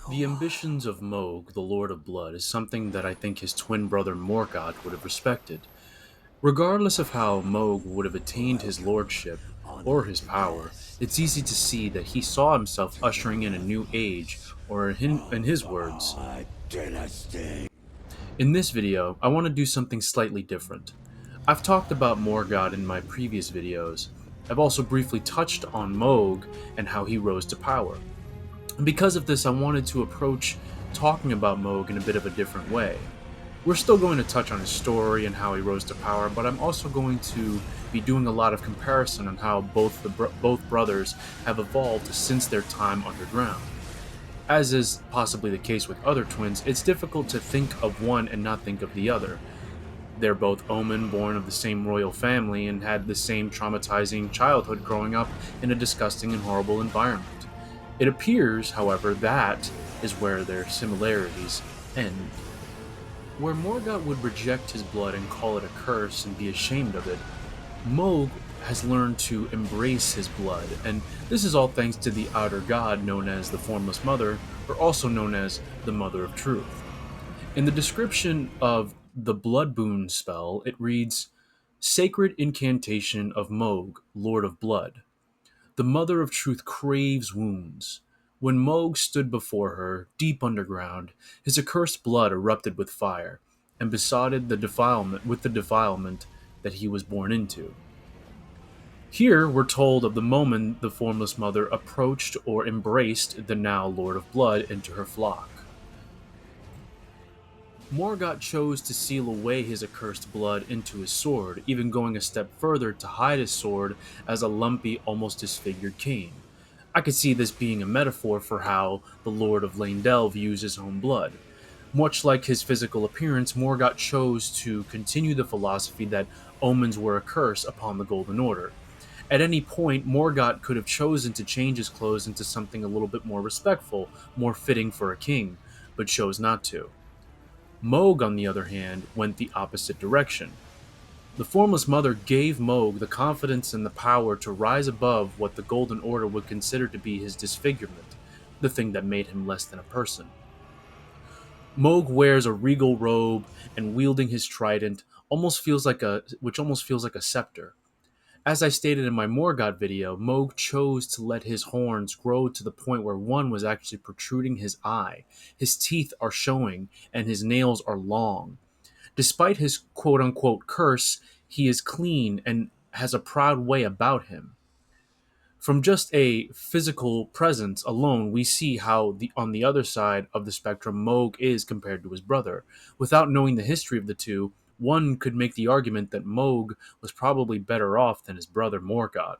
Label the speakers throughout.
Speaker 1: The ambitions of Mohg, the Lord of Blood, is something that I think his twin brother Morgoth would have respected. Regardless of how Mohg would have attained his lordship or his power, it's easy to see that he saw himself ushering in a new age, or in his words, in this video, I want to do something slightly different. I've talked about Morgoth in my previous videos. I've also briefly touched on Mohg and how he rose to power. And because of this, I wanted to approach talking about Mohg in a bit of a different way. We're still going to touch on his story and how he rose to power, but I'm also going to be doing a lot of comparison on how both brothers have evolved since their time underground. As is possibly the case with other twins, it's difficult to think of one and not think of the other. They're both Omen, born of the same royal family, and had the same traumatizing childhood growing up in a disgusting and horrible environment. It appears, however, that is where their similarities end. Where Morgoth would reject his blood and call it a curse and be ashamed of it, Mohg has learned to embrace his blood, and this is all thanks to the outer god known as the Formless Mother, or also known as the Mother of Truth. In the description of the Blood Boon spell, it reads, Sacred incantation of Mohg, Lord of Blood. The Mother of Truth craves wounds. When Mohg stood before her, deep underground, his accursed blood erupted with fire, and besotted the defilement that he was born into. Here we're told of the moment the Formless Mother approached or embraced the now Lord of Blood into her flock. Morgoth chose to seal away his accursed blood into his sword, even going a step further to hide his sword as a lumpy, almost disfigured cane. I could see this being a metaphor for how the Lord of Leyndell views his own blood. Much like his physical appearance, Morgoth chose to continue the philosophy that omens were a curse upon the Golden Order. At any point, Morgoth could have chosen to change his clothes into something a little bit more respectful, more fitting for a king, but chose not to. Mohg, on the other hand, went the opposite direction. The Formless Mother gave Mohg the confidence and the power to rise above what the Golden Order would consider to be his disfigurement, the thing that made him less than a person. Mohg wears a regal robe, and wielding his trident which almost feels like a scepter. As I stated in my Morgoth video, Mohg chose to let his horns grow to the point where one was actually protruding his eye. His teeth are showing, and his nails are long. Despite his quote-unquote curse, he is clean and has a proud way about him. From just a physical presence alone, we see how on the other side of the spectrum Mohg is compared to his brother. Without knowing the history of the two, one could make the argument that Mohg was probably better off than his brother Morgoth.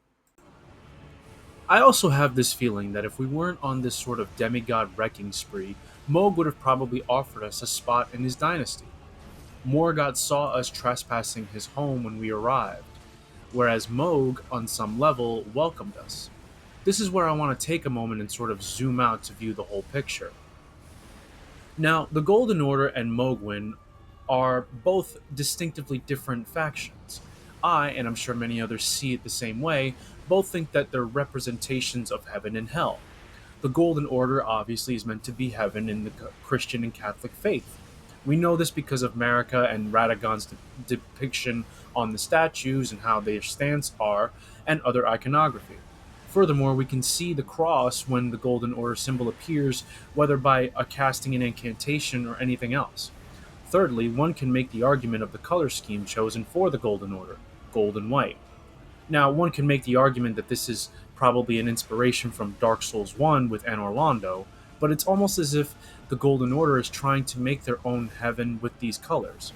Speaker 1: I also have this feeling that if we weren't on this sort of demigod wrecking spree, Mohg would have probably offered us a spot in his dynasty. Morgoth saw us trespassing his home when we arrived, whereas Mohg, on some level, welcomed us. This is where I want to take a moment and sort of zoom out to view the whole picture. Now, the Golden Order and Mohgwyn are both distinctively different factions. I, and I'm sure many others see it the same way, both think that they're representations of heaven and hell. The Golden Order obviously is meant to be heaven in the Christian and Catholic faith. We know this because of Marika and Radagon's depiction on the statues and how their stance are, and other iconography. Furthermore, we can see the cross when the Golden Order symbol appears, whether by a casting an incantation or anything else. Thirdly, one can make the argument of the color scheme chosen for the Golden Order, gold and white. Now, one can make the argument that this is probably an inspiration from Dark Souls 1 with Anor Londo, but it's almost as if the Golden Order is trying to make their own heaven with these colors.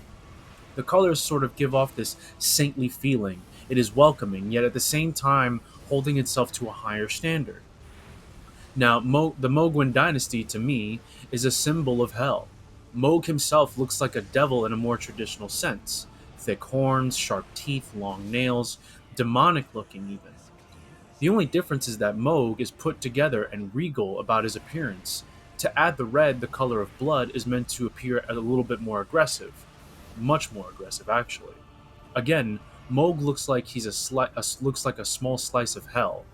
Speaker 1: The colors sort of give off this saintly feeling. It is welcoming, yet at the same time holding itself to a higher standard. Now, the Mohgwyn dynasty, to me, is a symbol of hell. Mohg himself looks like a devil in a more traditional sense. Thick horns, sharp teeth, long nails, demonic looking even. The only difference is that Mohg is put together and regal about his appearance. To add the red, the color of blood, is meant to appear a little bit more aggressive. Much more aggressive, actually. Again, Mohg looks like looks like a small slice of hell.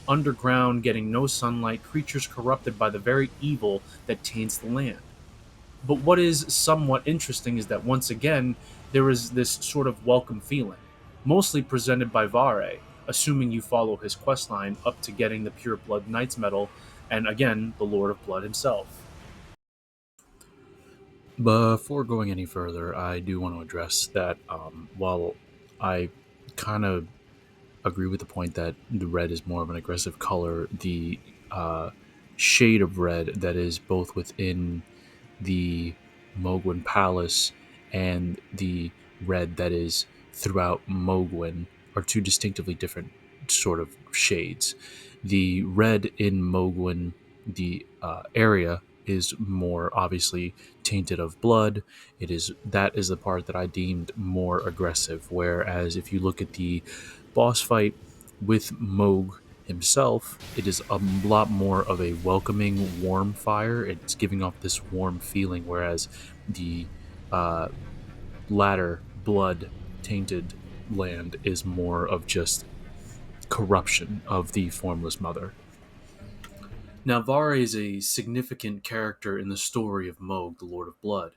Speaker 1: underground, getting no sunlight, creatures corrupted by the very evil that taints the land. But what is somewhat interesting is that once again, there is this sort of welcome feeling, mostly presented by Varre, assuming you follow his questline up to getting the Pure Blood Knight's medal, and again, the Lord of Blood himself. Before going any further, I do want to address that while I kind of agree with the point that the red is more of an aggressive color, the uh, shade of red that is both within the Mohgwyn Palace and the red that is throughout Mohgwyn are two distinctively different sort of shades. The red in Mohgwyn, the area, is more obviously tainted of blood. That is the part that I deemed more aggressive. Whereas if you look at the boss fight with Mohg himself, it is a lot more of a welcoming, warm fire. It's giving off this warm feeling, whereas the uh, latter, blood tainted land, is more of just corruption of the formless mother. Now, Varre is a significant character in the story of Mohg, the Lord of Blood.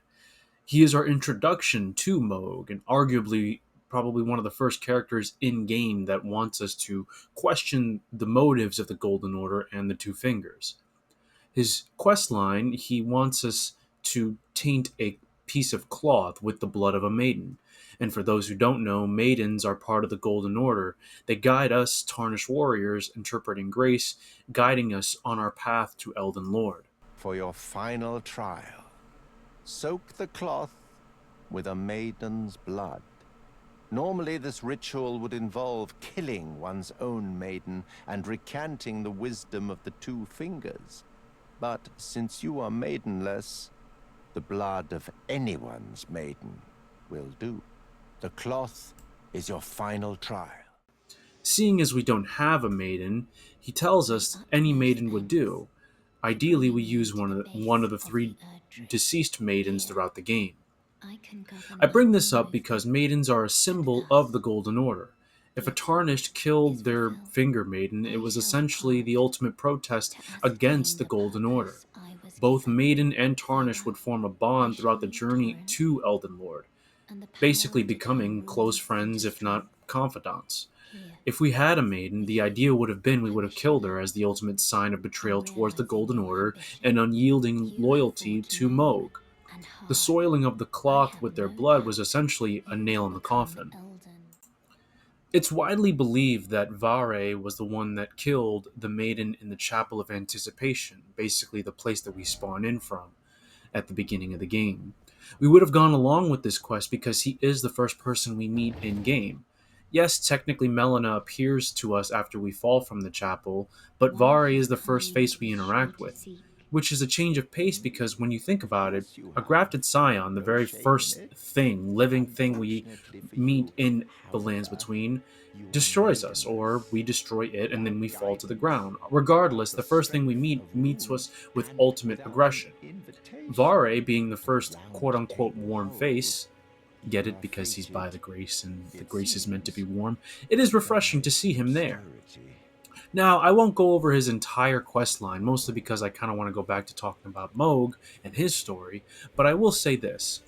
Speaker 1: He is our introduction to Mohg, and arguably probably one of the first characters in game that wants us to question the motives of the Golden Order and the Two Fingers. His quest line, he wants us to taint a piece of cloth with the blood of a maiden. And for those who don't know, maidens are part of the Golden Order. They guide us, tarnished warriors, interpreting grace, guiding us on our path to Elden Lord.
Speaker 2: For your final trial, soak the cloth with a maiden's blood. Normally, this ritual would involve killing one's own maiden and recanting the wisdom of the two fingers. But since you are maidenless, the blood of anyone's maiden will do. The cloth is your final trial.
Speaker 1: Seeing as we don't have a maiden, he tells us any maiden would do. Ideally, we use one of the three deceased maidens throughout the game. I bring this up because maidens are a symbol of the Golden Order. If a Tarnished killed their finger maiden, it was essentially the ultimate protest against the Golden Order. Both Maiden and Tarnished would form a bond throughout the journey to Elden Lord, basically becoming close friends, if not confidants. If we had a maiden, the idea would have been we would have killed her as the ultimate sign of betrayal towards the Golden Order and unyielding loyalty to Mohg. The soiling of the cloth with their blood was essentially a nail in the coffin. It's widely believed that Varre was the one that killed the maiden in the Chapel of Anticipation, basically the place that we spawn in from at the beginning of the game. We would have gone along with this quest because he is the first person we meet in game. Yes, technically Melina appears to us after we fall from the chapel, but Varre is the first face we interact with, which is a change of pace because when you think about it,
Speaker 2: Because you
Speaker 1: a
Speaker 2: have
Speaker 1: grafted scion, the
Speaker 2: no
Speaker 1: very
Speaker 2: shame in
Speaker 1: first
Speaker 2: it.
Speaker 1: living thing we
Speaker 2: Unfortunately for
Speaker 1: meet
Speaker 2: you,
Speaker 1: in the lands
Speaker 2: however,
Speaker 1: between,
Speaker 2: you are
Speaker 1: destroys us, or
Speaker 2: maidenless.
Speaker 1: we destroy it and then
Speaker 2: Without
Speaker 1: we fall to the
Speaker 2: guidance,
Speaker 1: ground.
Speaker 2: without
Speaker 1: Regardless,
Speaker 2: the
Speaker 1: the first thing we
Speaker 2: strength
Speaker 1: meet
Speaker 2: of
Speaker 1: meets
Speaker 2: rune,
Speaker 1: us with
Speaker 2: and
Speaker 1: ultimate
Speaker 2: without an
Speaker 1: aggression.
Speaker 2: invitation
Speaker 1: Varre, being the
Speaker 2: at the
Speaker 1: first quote
Speaker 2: round
Speaker 1: unquote
Speaker 2: table
Speaker 1: warm
Speaker 2: hold,
Speaker 1: face, get
Speaker 2: you
Speaker 1: it
Speaker 2: are
Speaker 1: because he's by
Speaker 2: fated,
Speaker 1: the grace and the
Speaker 2: it
Speaker 1: grace is meant to be
Speaker 2: seems,
Speaker 1: warm. It is
Speaker 2: to
Speaker 1: refreshing
Speaker 2: die
Speaker 1: to see him there.
Speaker 2: sincerity.
Speaker 1: Now, I won't go over his entire quest line, mostly because I kind of want to go back to talking about Mohg and his story, but I will say this.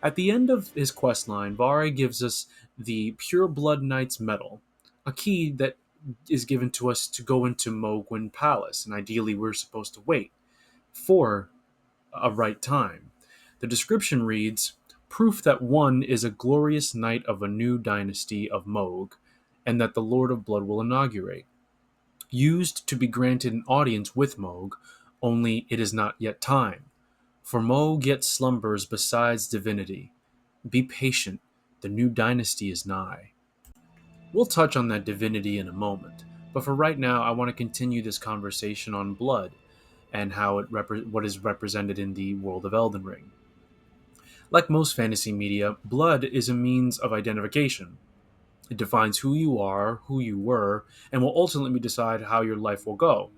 Speaker 1: At the end of his quest line, Varre gives us the Pure Blood Knight's medal, a key that is given to us to go into Mohgwyn Palace, and ideally we're supposed to wait for a right time. The description reads, proof that one is a glorious knight of a new dynasty of Mohg, and that the Lord of Blood will inaugurate. Used to be granted an audience with Mohg, only it is not yet time. For Mohg yet slumbers besides divinity. Be patient, the new dynasty is nigh. We'll touch on that divinity in a moment, but for right now, I want to continue this conversation on blood and how what is represented in the world of Elden Ring. Like most fantasy media, blood is a means of identification. It defines who you are, who you were, and will ultimately decide how your life will go.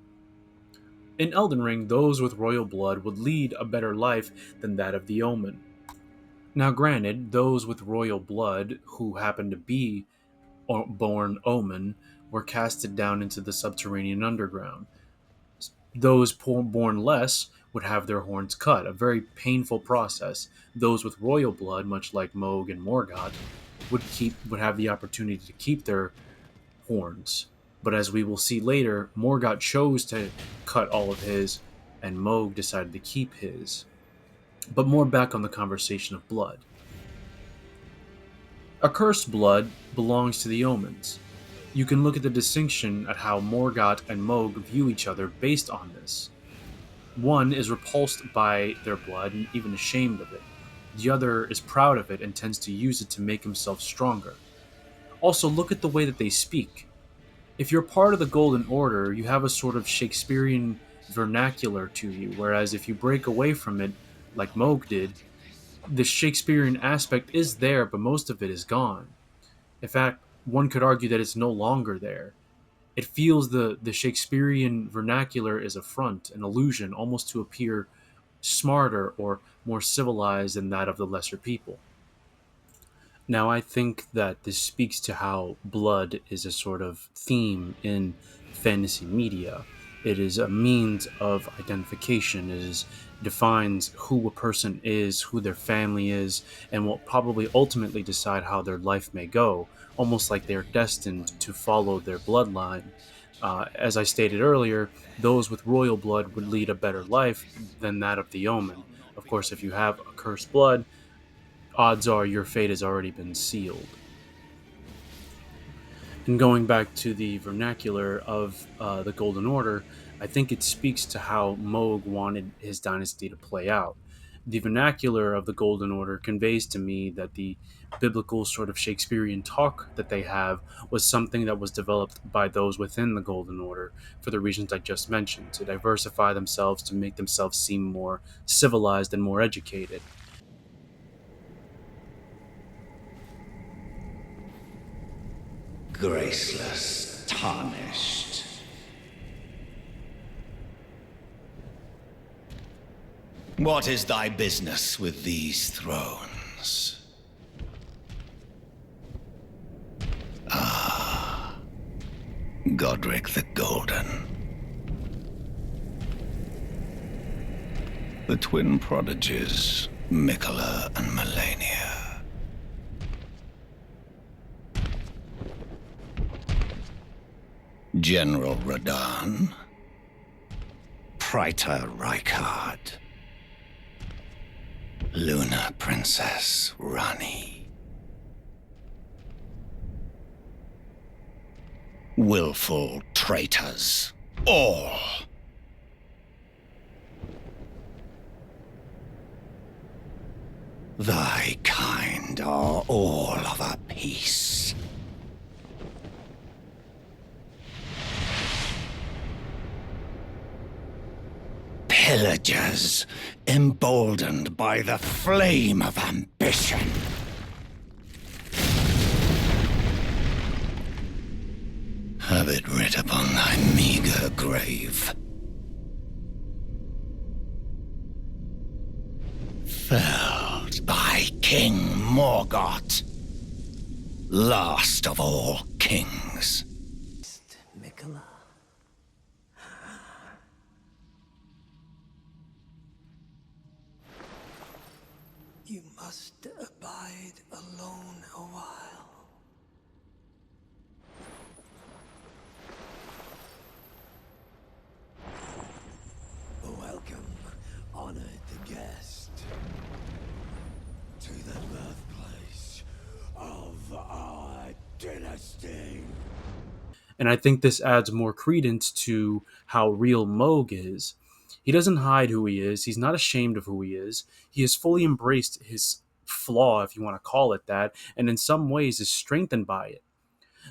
Speaker 1: In Elden Ring, those with royal blood would lead a better life than that of the Omen. Now, granted, those with royal blood who happen to be born Omen were casted down into the subterranean underground. Those born less would have their horns cut, a very painful process. Those with royal blood, much like Mohg and Morgoth, would have the opportunity to keep their horns. But as we will see later, Morgoth chose to cut all of his, and Mohg decided to keep his. But more back on the conversation of blood. Accursed blood belongs to the omens. You can look at the distinction at how Morgoth and Mohg view each other based on this. One is repulsed by their blood and even ashamed of it. The other is proud of it and tends to use it to make himself stronger. Also, look at the way that they speak. If you're part of the Golden Order, you have a sort of Shakespearean vernacular to you, whereas if you break away from it, like Mohg did, the Shakespearean aspect is there, but most of it is gone. In fact, one could argue that it's no longer there. It feels the Shakespearean vernacular is a front, an illusion, almost to appear smarter or more civilized than that of the lesser people. Now, I think that this speaks to how blood is a sort of theme in fantasy media. It is a means of identification. Defines who a person is, who their family is, and will probably ultimately decide how their life may go, almost like they're destined to follow their bloodline. As I stated earlier, those with royal blood would lead a better life than that of the omen. Of course, if you have a cursed blood, odds are your fate has already been sealed. And going back to the vernacular of the Golden Order, I think it speaks to how Mohg wanted his dynasty to play out. The vernacular of the Golden Order conveys to me that the biblical sort of Shakespearean talk that they have was something that was developed by those within the Golden Order for the reasons I just mentioned, to diversify themselves, to make themselves seem more civilized and more educated.
Speaker 3: Graceless, tarnished. What is thy business with these thrones? Godric the Golden. The twin prodigies, Miquella and Melania. General Radahn. Praetor Rykard. Luna Princess Rani. Willful traitors, all. Thy kind are all of a piece. Pillagers, emboldened by the flame of ambition. Have it writ upon thy meager grave. Felled by King Morgoth, last of all kings.
Speaker 4: Miquella. You must abide alone a while. Welcome, honored guest, to the birthplace of our dynasty.
Speaker 1: And I think this adds more credence to how real Mohg is. He doesn't hide who he is. He's not ashamed of who he is. He has fully embraced his flaw, if you want to call it that, and in some ways is strengthened by it.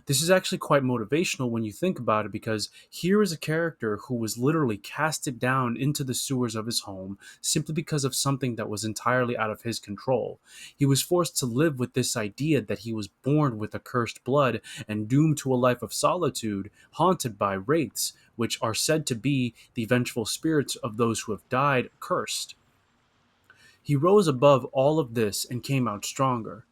Speaker 1: This is actually quite motivational when you think about it, because here is a character who was literally casted down into the sewers of his home simply because of something that was entirely out of his control. He was forced to live with this idea that he was born with a cursed blood and doomed to a life of solitude, haunted by wraiths, which are said to be the vengeful spirits of those who have died cursed. He rose above all of this and came out stronger.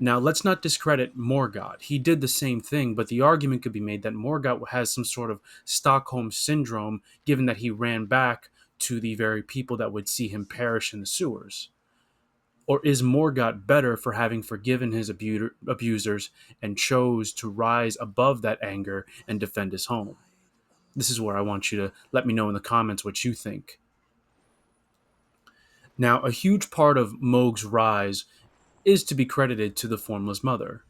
Speaker 1: Now, let's not discredit Morgoth. He did the same thing, but the argument could be made that Morgoth has some sort of Stockholm syndrome, given that he ran back to the very people that would see him perish in the sewers. Or is Morgoth better for having forgiven his abusers and chose to rise above that anger and defend his home? This is where I want you to let me know in the comments what you think. Now, a huge part of Mohg's rise is to be credited to the Formless Mother.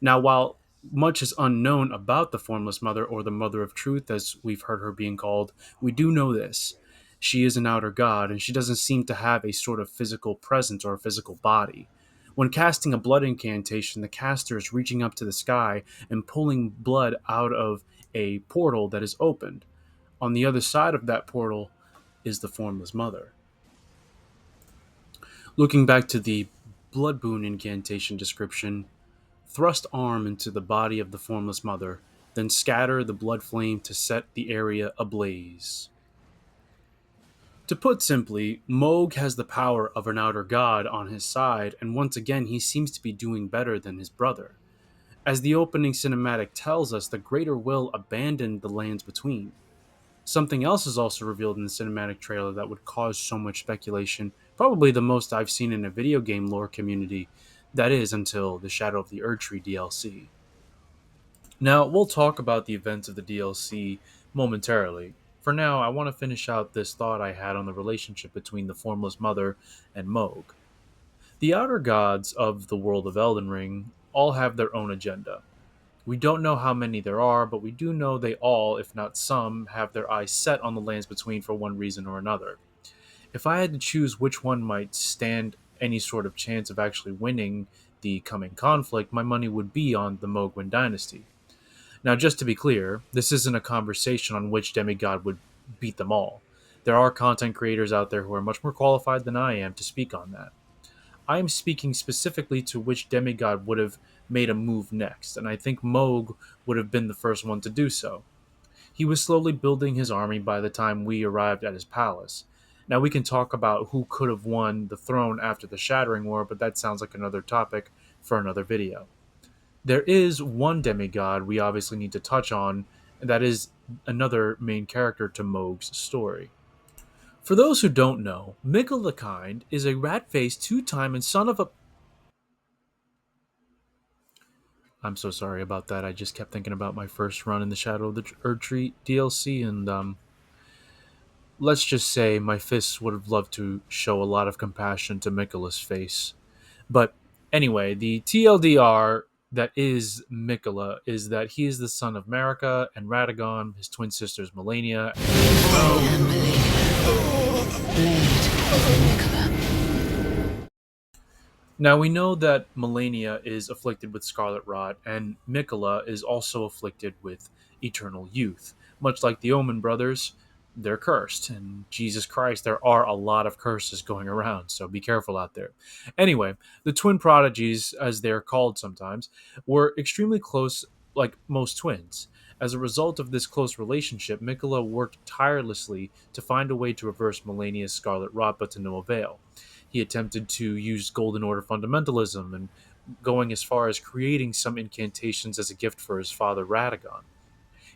Speaker 1: Now, while much is unknown about the Formless Mother, or the Mother of Truth, as we've heard her being called, we do know this. She is an outer god, and she doesn't seem to have a sort of physical presence or a physical body. When casting a blood incantation, the caster is reaching up to the sky and pulling blood out of a portal that is opened. On the other side of that portal is the Formless Mother. Looking back to the Blood Boon incantation description, thrust arm into the body of the Formless Mother, then scatter the blood flame to set the area ablaze. To put simply, Mohg has the power of an outer god on his side, and once again he seems to be doing better than his brother. As the opening cinematic tells us, the Greater Will abandoned the lands between. Something else is also revealed in the cinematic trailer that would cause so much speculation, probably the most I've seen in a video game lore community, that is, until the Shadow of the Erdtree DLC. Now, we'll talk about the events of the DLC momentarily. For now, I want to finish out this thought I had on the relationship between the Formless Mother and Mohg. The outer gods of the world of Elden Ring all have their own agenda. We don't know how many there are, but we do know they all, if not some, have their eyes set on the lands between for one reason or another. If I had to choose which one might stand any sort of chance of actually winning the coming conflict, my money would be on the Mohgwyn dynasty. Now, just to be clear, this isn't a conversation on which demigod would beat them all. There are content creators out there who are much more qualified than I am to speak on that. I am speaking specifically to which demigod would have made a move next, and I think Mohg would have been the first one to do so. He was slowly building his army by the time we arrived at his palace. Now, we can talk about who could have won the throne after the Shattering War, but that sounds like another topic for another video. There is one demigod we obviously need to touch on, and that is another main character to Mohg's story. For those who don't know, Miquella the Kind is a rat-faced two-time and son of a... I'm so sorry about that. I just kept thinking about my first run in the Shadow of the Erdtree DLC, and let's just say my fists would have loved to show a lot of compassion to Miquella's face. But anyway, the TLDR that is Miquella is that he is the son of Marika and Radagon, his twin sisters Melania. Now we know that Melania is afflicted with scarlet rot, and Miquella is also afflicted with eternal youth. Much like the Omen brothers, they're cursed, and Jesus Christ, there are a lot of curses going around, so be careful out there. Anyway, the twin prodigies, as they're called sometimes, were extremely close, like most twins. As a result of this close relationship, Miquella worked tirelessly to find a way to reverse Melania's scarlet rot, but to no avail. He attempted to use Golden Order fundamentalism and going as far as creating some incantations as a gift for his father Radagon.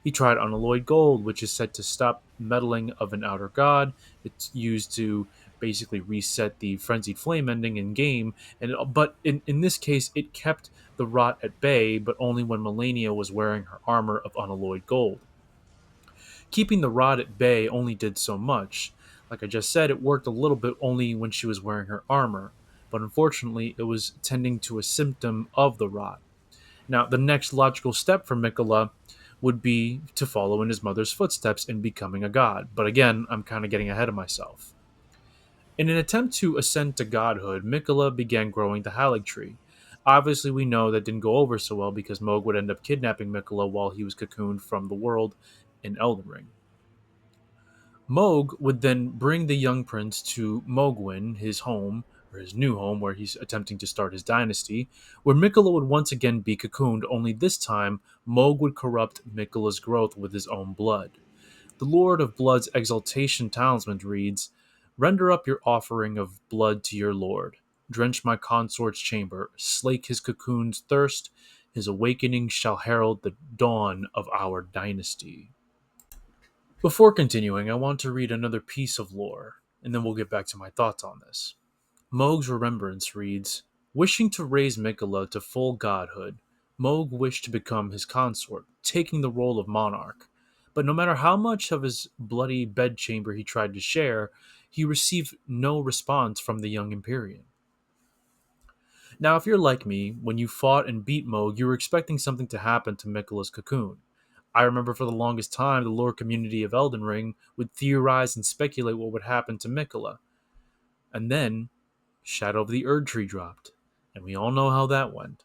Speaker 1: He tried unalloyed gold, which is said to stop meddling of an outer god. It's used to basically reset the frenzied flame ending in game, but in this case, it kept the rot at bay, but only when Melania was wearing her armor of unalloyed gold. Keeping the rot at bay only did so much. Like I just said, it worked a little bit only when she was wearing her armor, but unfortunately, it was tending to a symptom of the rot. Now, the next logical step for Miquella would be to follow in his mother's footsteps in becoming a god, but again, I'm kind of getting ahead of myself. In an attempt to ascend to godhood, Miquella began growing the Halig tree. Obviously, we know that didn't go over so well because Mohg would end up kidnapping Miquella while he was cocooned from the world in Elden Ring. Mohg would then bring the young prince to Mohgwyn, his home, or his new home, where he's attempting to start his dynasty, where Miquella would once again be cocooned, only this time Mohg would corrupt Miquella's growth with his own blood. The Lord of Blood's exaltation talisman reads, "Render up your offering of blood to your lord. drench my consort's chamber, slake his cocoon's thirst. His awakening shall herald the dawn of our dynasty. Before continuing, I want to read another piece of lore, and then we'll get back to my thoughts on this. Mohg's remembrance reads, wishing to raise Miquella to full godhood, Mohg wished to become his consort, taking the role of monarch. But no matter how much of his bloody bedchamber he tried to share, he received no response from the young Empyrean. Now, if you're like me, when you fought and beat Mohg, you were expecting something to happen to Miquella's cocoon. I remember for the longest time the lore community of Elden Ring would theorize and speculate what would happen to Miquella. And then, Shadow of the Erd Tree dropped, and we all know how that went.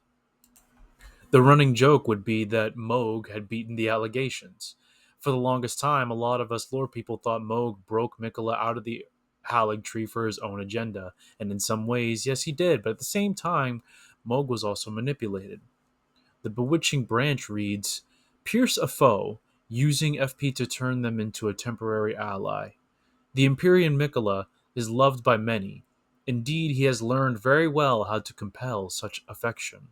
Speaker 1: The running joke would be that Mohg had beaten the allegations. For the longest time, a lot of us lore people thought Mohg broke Miquella out of the Halig tree for his own agenda, and in some ways, yes, he did, but at the same time, Mohg was also manipulated. The bewitching branch reads, pierce a foe, using FP to turn them into a temporary ally. The Empyrean Miquella is loved by many. Indeed, he has learned very well how to compel such affection.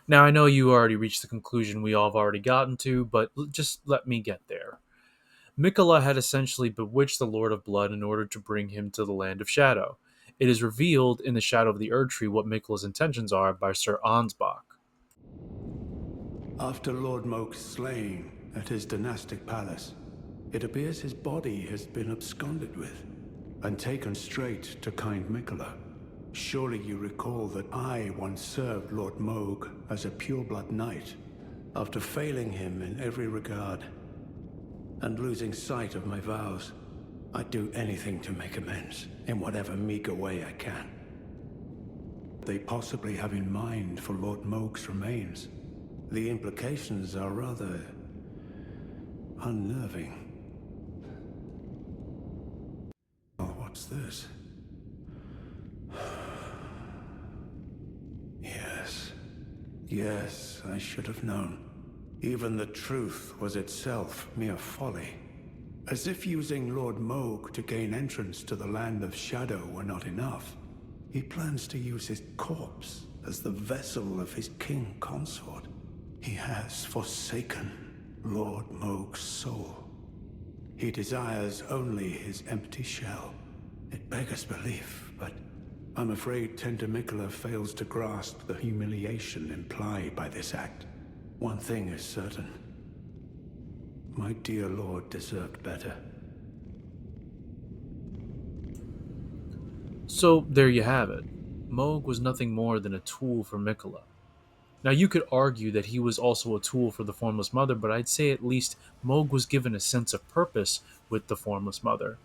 Speaker 1: Now, I know you already reached the conclusion we all have already gotten to, but just let me get there. Miquella had essentially bewitched the Lord of Blood in order to bring him to the Land of Shadow. It is revealed in the Shadow of the Erd Tree what Miquella's intentions are by Sir Ansbach.
Speaker 5: After Lord Mohg's slaying at his dynastic palace, it appears his body has been absconded with and taken straight to kind Miquella. Surely you recall that I once served Lord Mohg as a pureblood knight after failing him in every regard and losing sight of my vows. I'd do anything to make amends in whatever meager way I can. They possibly have in mind for Lord Mohg's remains. The implications are rather unnerving. Oh, what's this? Yes, I should have known. Even the truth was itself mere folly. As if using Lord Mohg to gain entrance to the Land of Shadow were not enough, he plans to use his corpse as the vessel of his king consort. He has forsaken Lord Mohg's soul. He desires only his empty shell. It beggars belief, but I'm afraid tender Miquella fails to grasp the humiliation implied by this act. One thing is certain. My dear lord deserved better.
Speaker 1: So, there you have it. Mohg was nothing more than a tool for Miquella. Now, you could argue that he was also a tool for the Formless Mother, but I'd say at least Mohg was given a sense of purpose with the Formless Mother.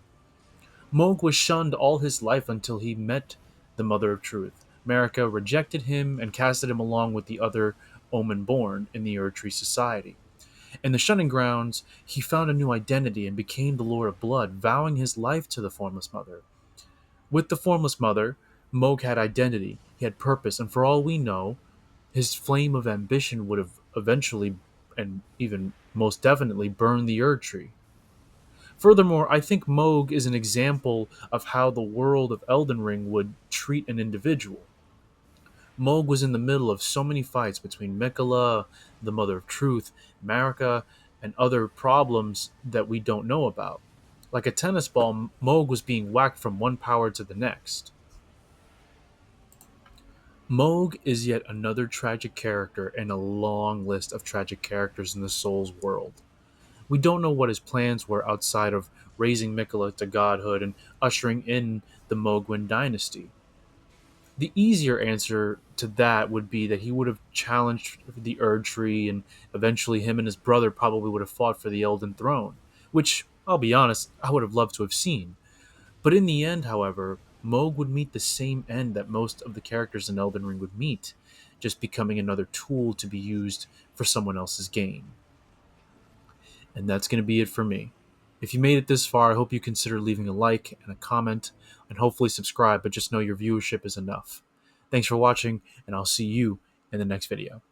Speaker 1: Mohg was shunned all his life until he met the Mother of Truth. Marika rejected him and casted him along with the other Omen-born in the Erd Tree Society. In the Shunning Grounds, he found a new identity and became the Lord of Blood, vowing his life to the Formless Mother. With the Formless Mother, Mohg had identity, he had purpose, and for all we know, his flame of ambition would have eventually, and even most definitely, burned the Erd Tree. Furthermore, I think Mohg is an example of how the world of Elden Ring would treat an individual. Mohg was in the middle of so many fights between Miquella, the Mother of Truth, Marika, and other problems that we don't know about. Like a tennis ball, Mohg was being whacked from one power to the next. Mohg is yet another tragic character in a long list of tragic characters in the Souls world. We don't know what his plans were outside of raising Miquella to godhood and ushering in the Mohgwyn dynasty. The easier answer to that would be that he would have challenged the Erd Tree, and eventually him and his brother probably would have fought for the Elden throne, which, I'll be honest, I would have loved to have seen. But in the end, however, Mohg would meet the same end that most of the characters in Elden Ring would meet, just becoming another tool to be used for someone else's gain. And that's going to be it for me. If you made it this far, I hope you consider leaving a like and a comment, and hopefully subscribe, but just know your viewership is enough. Thanks for watching, and I'll see you in the next video.